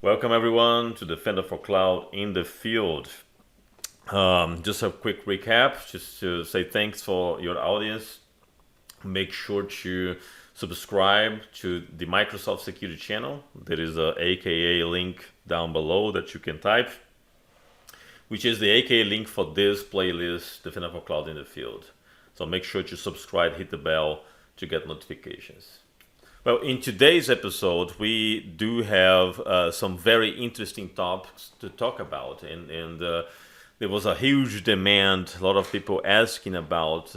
Welcome everyone to Defender for Cloud in the Field. Just a quick recap, just to say thanks for your audience. Make sure to subscribe to the Microsoft Security channel. There is a AKA link down below that you can type, which is the AKA link for this playlist, Defender for Cloud in the Field. So make sure to subscribe, hit the bell to get notifications. Well, in today's episode, we do have some very interesting topics to talk about, and there was a huge demand, a lot of people asking about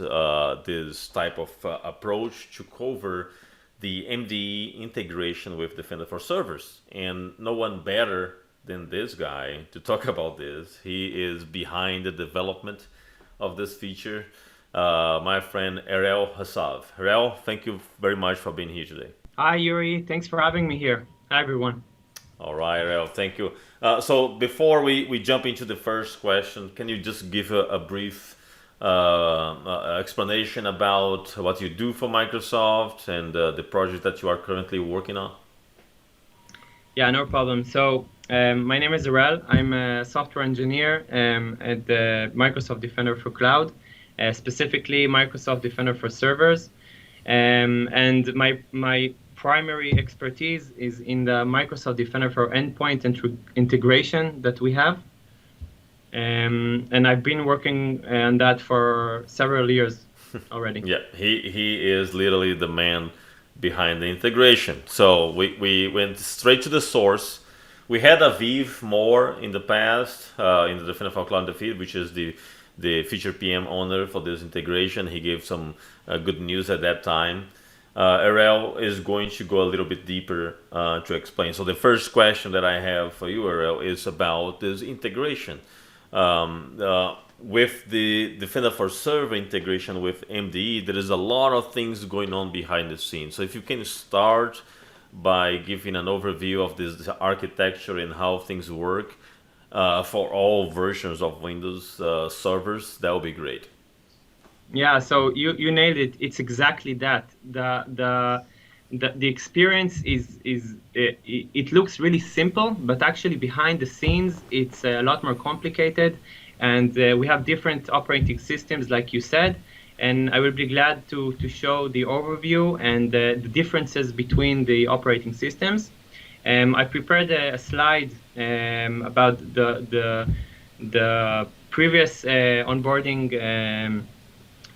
this type of approach to cover the MDE integration with Defender for Servers, and no one better than this guy to talk about this. He is behind the development of this feature. My friend Erel Hansav. Erel, thank you very much for being here today. Hi, Yuri. Thanks for having me here. Hi, everyone. All right, Erel, thank you. So before we jump into the first question, can you just give a brief explanation about what you do for Microsoft and the project that you are currently working on? Yeah, no problem. So my name is Erel. I'm a software engineer at the Microsoft Defender for Cloud. Specifically Microsoft Defender for Servers, and my primary expertise is in the Microsoft Defender for Endpoint integration that we have, and I've been working on that for several years already. Yeah, he is literally the man behind the integration. So we went straight to the source. We had Aviv more in the past in the Defender for Cloud in the Field, which is the feature PM owner for this integration. He gave some good news at that time. Erel is going to go a little bit deeper to explain. So the first question that I have for you, Erel, is about this integration. With the Defender for Server integration with MDE, there is a lot of things going on behind the scenes. So if you can start by giving an overview of this architecture and how things work, for all versions of Windows servers, that would be great. Yeah, so you nailed it. It's exactly that. The experience is it looks really simple, but actually behind the scenes it's a lot more complicated, and we have different operating systems, like you said. And I will be glad to show the overview and the differences between the operating systems. I prepared a slide about the previous onboarding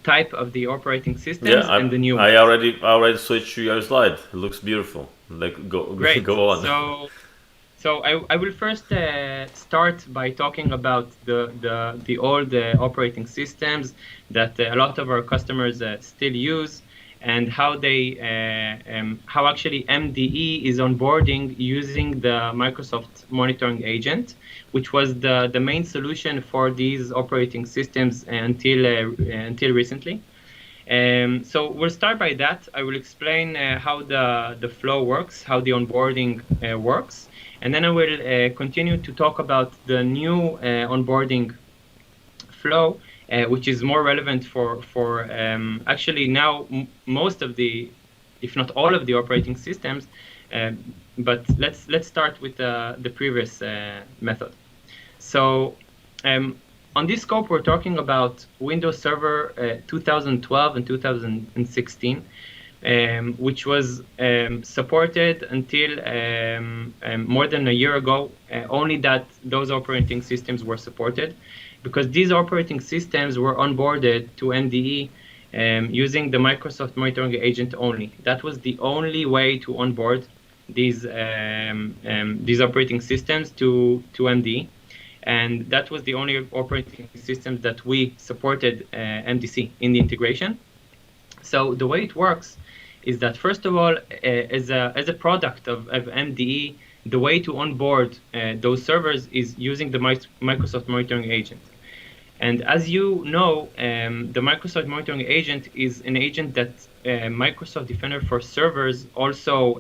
type of the operating systems and the new one. I already switched to your slide. It looks beautiful. Like go on. So I will first start by talking about the old operating systems that a lot of our customers still use, and how how actually MDE is onboarding using the Microsoft Monitoring Agent, which was the main solution for these operating systems until recently. So we'll start by that. I will explain how the flow works, how the onboarding works, and then I will continue to talk about the new onboarding flow, which is more relevant for actually now most of the, if not all of the operating systems. But let's start with the previous method. So on this scope, we're talking about Windows Server 2012 and 2016, which was supported until more than a year ago. Only that those operating systems were supported, because these operating systems were onboarded to MDE using the Microsoft Monitoring Agent only. That was the only way to onboard these operating systems to MDE, and that was the only operating system that we supported MDC in the integration. So the way it works is that, first of all, as a product of MDE, the way to onboard those servers is using the Microsoft Monitoring Agent. And as you know, the Microsoft Monitoring Agent is an agent that Microsoft Defender for Servers also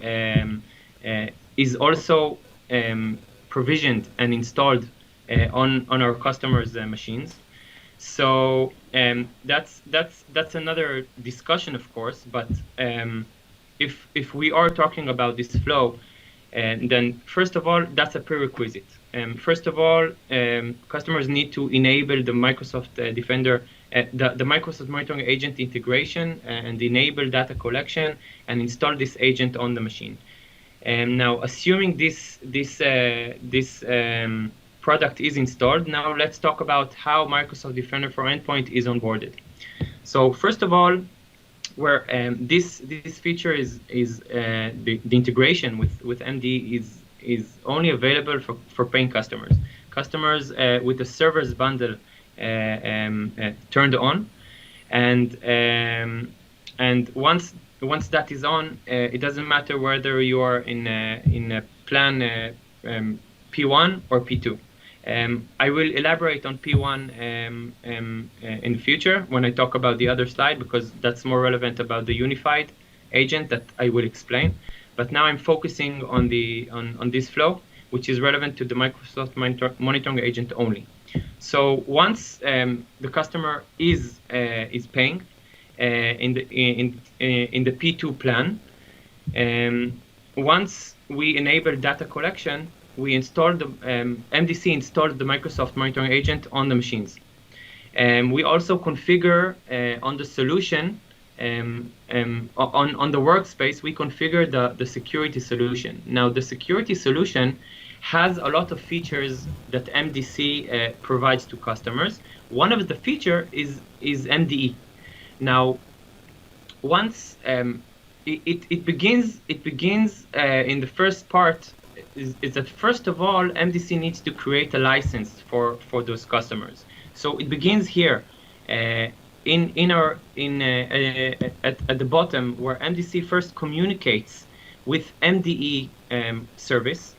is also provisioned and installed on our customers' machines. So that's another discussion, of course. But if we are talking about this flow, then first of all, that's a prerequisite. First of all, customers need to enable the Microsoft Defender, the Microsoft Monitoring Agent integration, and enable data collection and install this agent on the machine. Now, assuming this product is installed, now let's talk about how Microsoft Defender for Endpoint is onboarded. So first of all, where this feature is the integration with MDE is only available for paying customers. Customers with the servers bundle turned on, and once that is on, it doesn't matter whether you are in a plan P1 or P2. I will elaborate on P1 in the future when I talk about the other slide, because that's more relevant about the unified agent that I will explain. But now I'm focusing on this flow, which is relevant to the Microsoft Monitoring Agent only. So once the customer is paying in the P2 plan, once we enable data collection, we installed the MDC installed the Microsoft Monitoring Agent on the machines. We also configure on the solution, on the workspace, we configure the security solution. Now, the security solution has a lot of features that MDC provides to customers. One of the features is MDE. Now, once it begins in the first part, is that first of all, MDC needs to create a license for those customers. So it begins here at the bottom, where MDC first communicates with MDE service,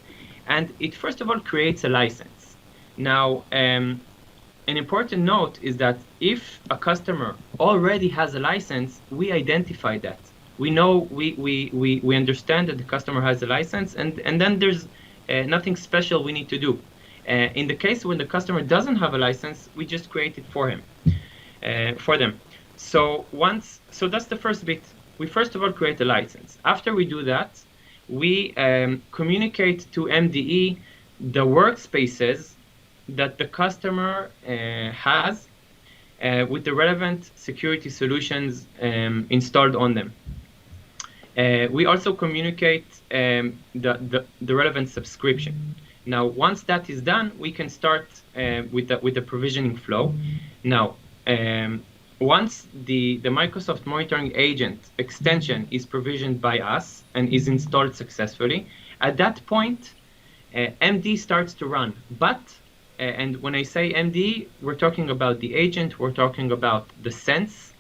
and it first of all creates a license. Now, an important note is that if a customer already has a license, we identify that. We know, we understand that the customer has a license, and then there's nothing special we need to do. In the case when the customer doesn't have a license, we just create it for him, for them. So that's the first bit. We first of all create a license. After we do that, we communicate to MDE the workspaces that the customer has with the relevant security solutions installed on them. We also communicate the relevant subscription. Now, once that is done, we can start with the provisioning flow. Now, once the Microsoft Monitoring Agent extension is provisioned by us and is installed successfully, at that point, MD starts to run. But, and when I say MD, we're talking about the agent, we're talking about the sense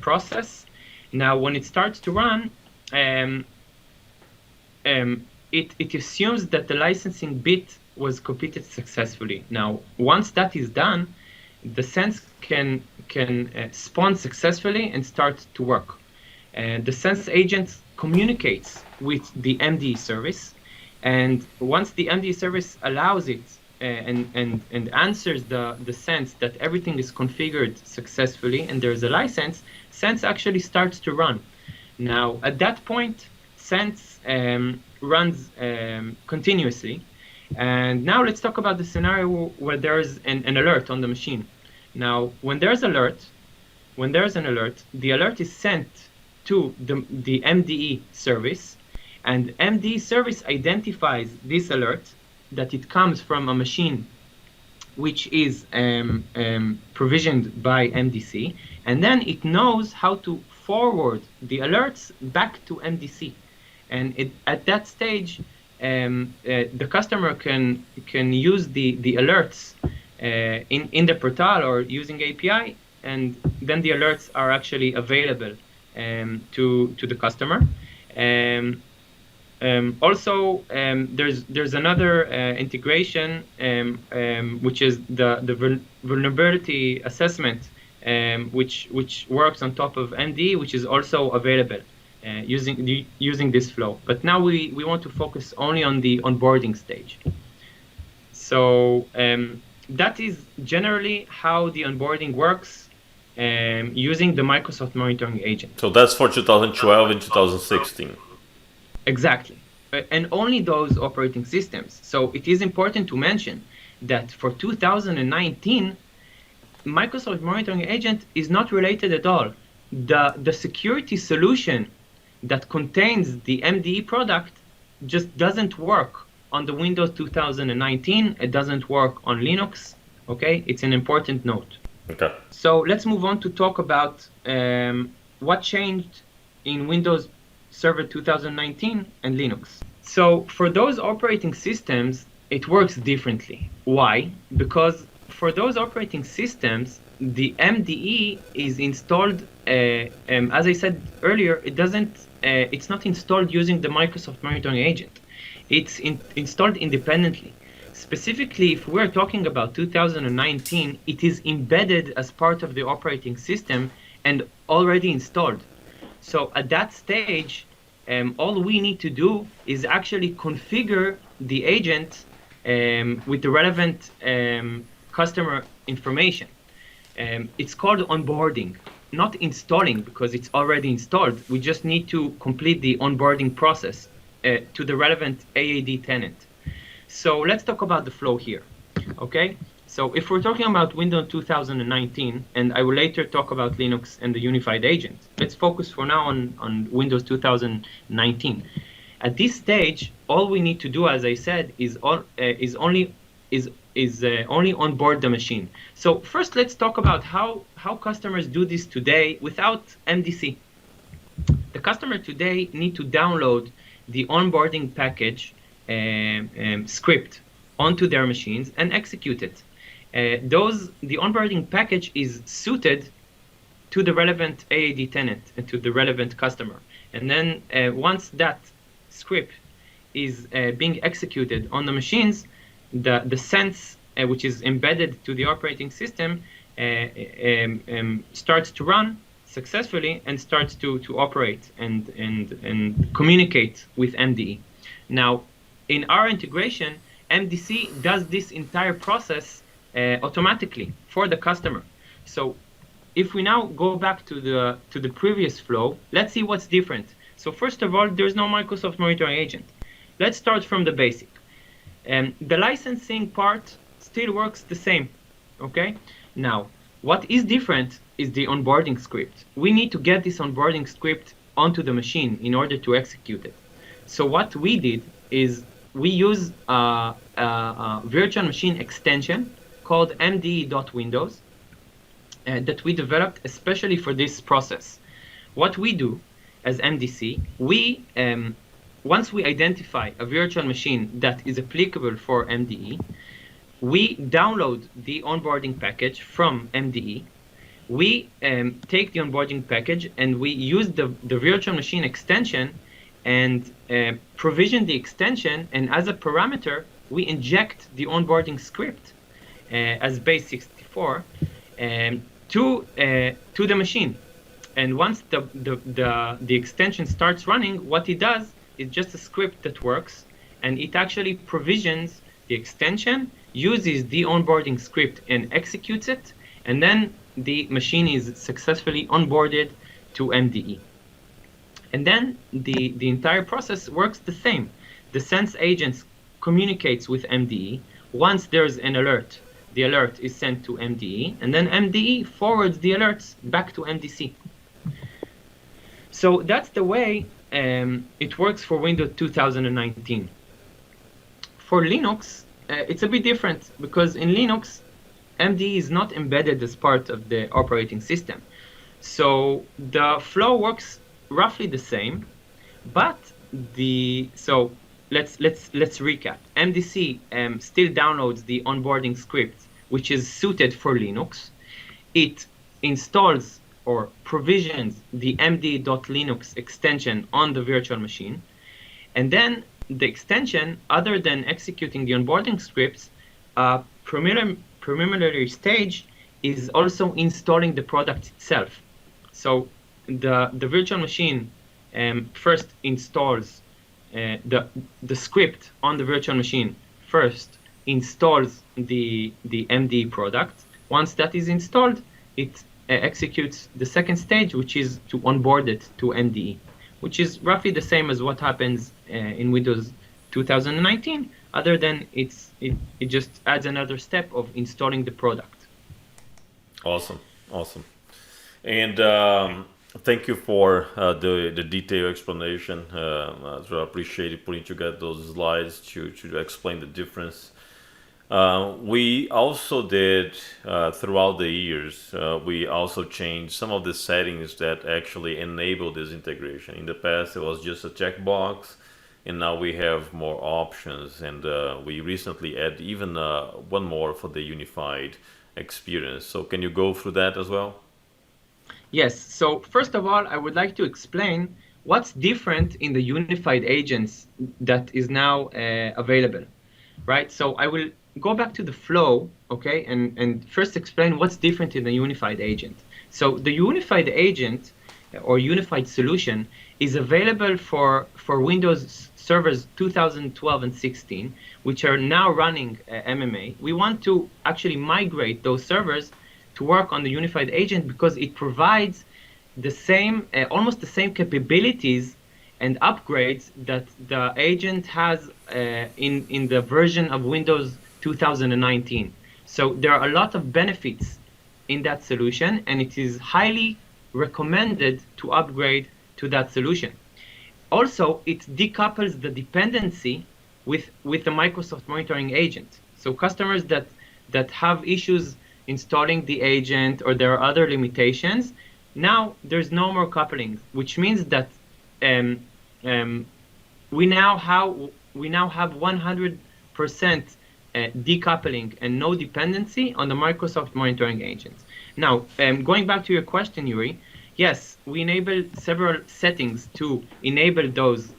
process. Now, when it starts to run, it assumes that the licensing bit was completed successfully. Now, once that is done, the sense can spawn successfully and start to work. The sense agent communicates with the MDE service, and once the MDE service allows it and answers the sense that everything is configured successfully and there's a license, sense actually starts to run. Now, at that point, sense runs continuously. And now let's talk about the scenario where there's an alert on the machine. Now, when there's an alert, the alert is sent to the MDE service, and MDE service identifies this alert, that it comes from a machine which is provisioned by MDC, and then it knows how to forward the alerts back to MDC. And at that stage, the customer can use the alerts in the portal or using API, and then the alerts are actually available to the customer. Also, there's another integration, which is the vulnerability assessment, which works on top of MDE, which is also available using this flow. But now we want to focus only on the onboarding stage. So that is generally how the onboarding works using the Microsoft Monitoring Agent. So that's for 2012 and 2016. Exactly. And only those operating systems. So it is important to mention that for 2019, Microsoft Monitoring Agent is not related at all. The security solution that contains the MDE product just doesn't work on the Windows 2019. It doesn't work on Linux. Okay, it's an important note. Okay. So let's move on to talk about what changed in Windows Server 2019 and Linux. So for those operating systems, it works differently. Why? Because for those operating systems, the MDE is installed, as I said earlier, it's not installed using the Microsoft Monitoring Agent. It's installed independently. Specifically, if we're talking about 2019, it is embedded as part of the operating system and already installed. So at that stage, all we need to do is actually configure the agent with the relevant customer information. It's called onboarding, not installing, because it's already installed. We just need to complete the onboarding process to the relevant AAD tenant. So let's talk about the flow here, okay? So if we're talking about Windows 2019, and I will later talk about Linux and the unified agent, let's focus for now on Windows 2019. At this stage, all we need to do, as I said, is only onboard the machine. So first, let's talk about how customers do this today without MDC. The customer today need to download the onboarding package script onto their machines and execute it. The onboarding package is suited to the relevant AAD tenant and to the relevant customer. And then once that script is being executed on the machines, the sense which is embedded to the operating system starts to run successfully and starts to operate and communicate with MDE. Now, in our integration, MDC does this entire process automatically for the customer. So if we now go back to the previous flow, let's see what's different. So first of all, there's no Microsoft Monitoring Agent. Let's start from the basic. The licensing part still works the same, okay? Now, what is different is the onboarding script. We need to get this onboarding script onto the machine in order to execute it. So what we did is we use a virtual machine extension called MDE.Windows that we developed especially for this process. What we do as MDC, once we identify a virtual machine that is applicable for MDE, we download the onboarding package from MDE. We take the onboarding package and we use the virtual machine extension and provision the extension, and as a parameter, we inject the onboarding script as base 64 to the machine. And once the extension starts running, what it does is just a script that works, and it actually provisions the extension, uses the onboarding script and executes it, and then the machine is successfully onboarded to MDE. And then the entire process works the same. The Sense agent communicates with MDE. Once there's an alert, the alert is sent to MDE, and then MDE forwards the alerts back to MDC. So that's the way it works for Windows 2019. For Linux, it's a bit different, because in Linux, MDE is not embedded as part of the operating system. So the flow works roughly the same, but so let's recap. MDC still downloads the onboarding script, which is suited for Linux. It installs or provisions the MDE.Linux extension on the virtual machine, and then the extension, other than executing the onboarding scripts, preliminary stage is also installing the product itself. So the virtual machine first installs the script on the virtual machine first installs the MDE product. Once that is installed, it executes the second stage, which is to onboard it to MDE, which is roughly the same as what happens in Windows 2019, other than it just adds another step of installing the product. Awesome. And thank you for the detailed explanation. I appreciate you putting together those slides to explain the difference. We also did, throughout the years, we also changed some of the settings that actually enable this integration. In the past, it was just a checkbox, and now we have more options. And we recently added even one more for the unified experience. So can you go through that as well? Yes. So first of all, I would like to explain what's different in the unified agents that is now available, right? So I will go back to the flow, okay, and first explain what's different in the unified agent. So the unified agent or unified solution is available for Windows servers 2012 and 16, which are now running MMA. We want to actually migrate those servers to work on the unified agent because it provides the same, almost the same capabilities and upgrades that the agent has in the version of Windows 2019. So there are a lot of benefits in that solution, and it is highly recommended to upgrade to that solution. Also, it decouples the dependency with the Microsoft monitoring agent. So customers that have issues installing the agent or there are other limitations, now there's no more coupling, which means that we now have 100% decoupling and no dependency on the Microsoft monitoring agent. Now, going back to your question, Yuri, yes, we enable several settings to enable those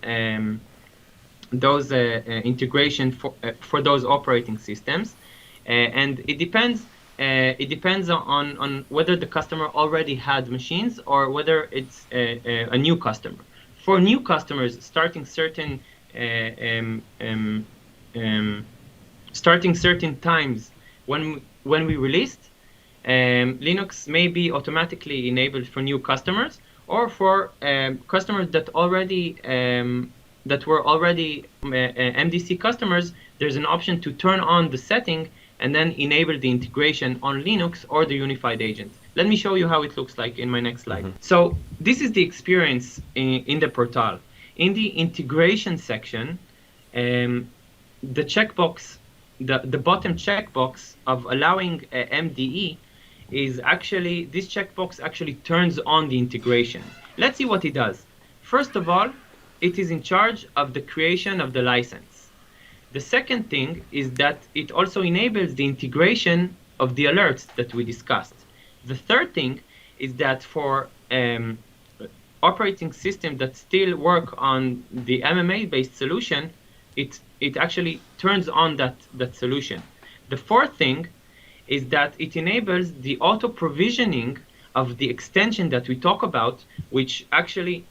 integration for those operating systems, and it depends. It depends on whether the customer already had machines or whether it's a new customer. For new customers, starting certain times when we released, Linux may be automatically enabled for new customers, or for customers that were already MDC customers. There's an option to turn on the setting and then enable the integration on Linux or the unified agent. Let me show you how it looks like in my next slide. So this is the experience in the portal. In the integration section, the checkbox, the bottom checkbox of allowing MDE is actually, this checkbox actually turns on the integration. Let's see what it does. First of all, it is in charge of the creation of the license. The second thing is that it also enables the integration of the alerts that we discussed. The third thing is that for operating systems that still work on the MMA-based solution, it actually turns on that solution. The fourth thing is that it enables the auto-provisioning of the extension that we talk about, which actually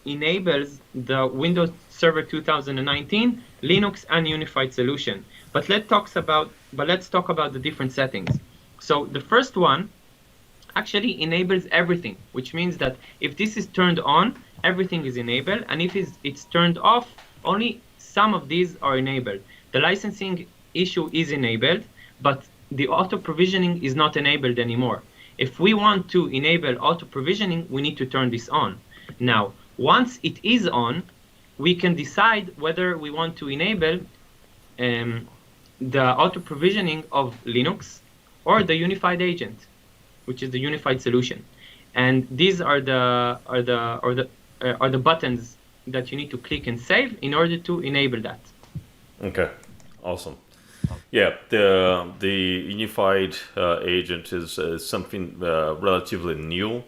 enables the Windows Server 2019, Linux, and unified solution. But let's talk about the different settings. So the first one actually enables everything, which means that if this is turned on, everything is enabled, and if it's turned off, only some of these are enabled. The licensing issue is enabled, but the auto-provisioning is not enabled anymore. If we want to enable auto-provisioning, we need to turn this on. Now, once it is on, we can decide whether we want to enable the auto-provisioning of Linux or the unified agent, which is the unified solution. And these are the buttons that you need to click and save in order to enable that. Okay, awesome. Yeah, the unified agent is something relatively new.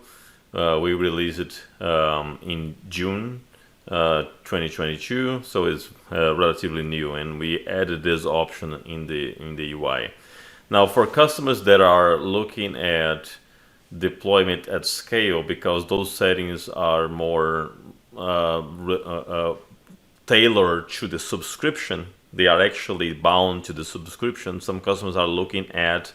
We released it in June 2022, so it's relatively new, and we added this option in the UI. Now, for customers that are looking at deployment at scale, because those settings are more tailored to the subscription they are actually bound to the subscription. Some customers are looking at,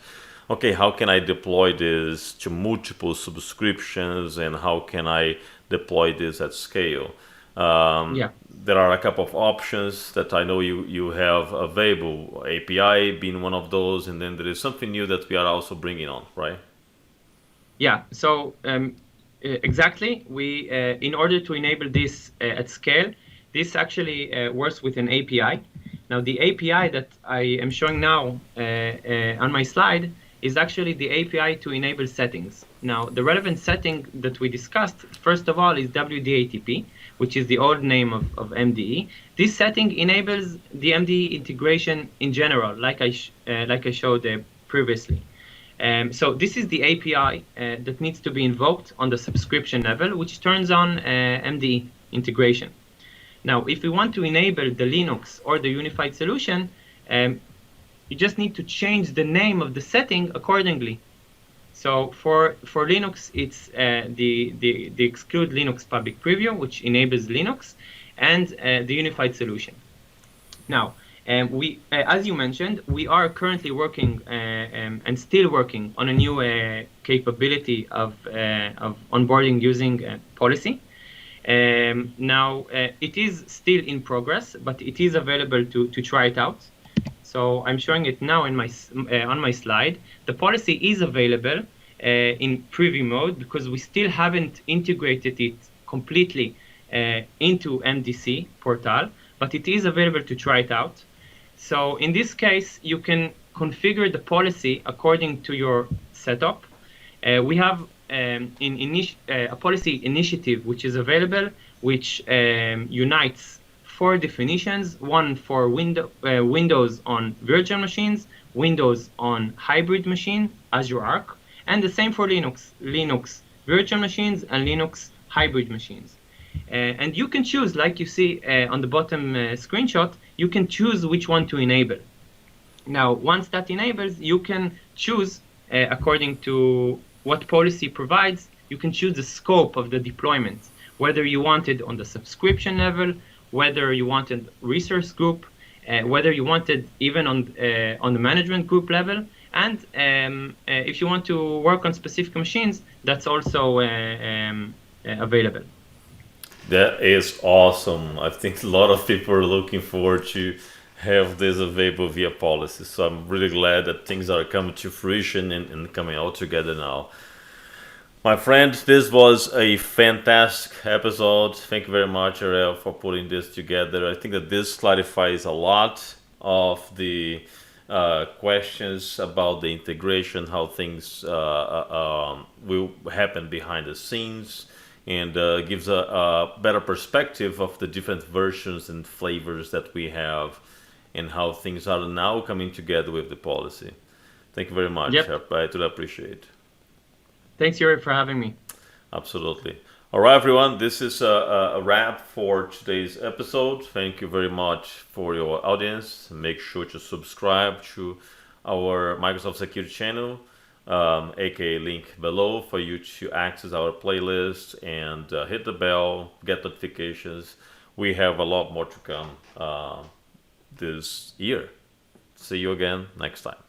okay, how can I deploy this to multiple subscriptions, and how can I deploy this at scale? Yeah. There are a couple of options that I know you have available, API being one of those, and then there is something new that we are also bringing on, right? Yeah. So exactly, we in order to enable this at scale, this actually works with an API. Now, the API that I am showing now on my slide is actually the API to enable settings. Now, the relevant setting that we discussed, first of all, is WDATP, which is the old name of MDE. This setting enables the MDE integration in general, like I showed previously. So this is the API that needs to be invoked on the subscription level, which turns on MDE integration. Now, if we want to enable the Linux or the unified solution, you just need to change the name of the setting accordingly. So for Linux, it's the exclude Linux public preview, which enables Linux, and the unified solution. Now, as you mentioned, we are currently working and still working on a new capability of onboarding using policy. Now, it is still in progress, but it is available to try it out. So I'm showing it now in on my slide. The policy is available in preview mode because we still haven't integrated it completely into MDC portal, but it is available to try it out. So in this case, you can configure the policy according to your setup. We have a policy initiative which is available, which unites 4 definitions: one for Windows on virtual machines, Windows on hybrid machine, Azure Arc, and the same for Linux virtual machines and Linux hybrid machines. And you can choose, like you see on the bottom screenshot, you can choose which one to enable. Now, once that enables, you can choose according to what policy provides, you can choose the scope of the deployment, whether you want it on the subscription level, whether you wanted resource group, whether you wanted even on the management group level, and if you want to work on specific machines, that's also available. That is awesome. I think a lot of people are looking forward to have this available via policy. So I'm really glad that things are coming to fruition and coming all together now. My friend, this was a fantastic episode. Thank you very much, Erel, for putting this together. I think that this clarifies a lot of the questions about the integration, how things will happen behind the scenes, and gives a better perspective of the different versions and flavors that we have and how things are now coming together with the policy. Thank you very much. Yep. I do appreciate it. Thanks, Yuri, for having me. Absolutely. All right, everyone. This is a wrap for today's episode. Thank you very much for your audience. Make sure to subscribe to our Microsoft Security channel, aka link below, for you to access our playlist and hit the bell, get notifications. We have a lot more to come this year. See you again next time.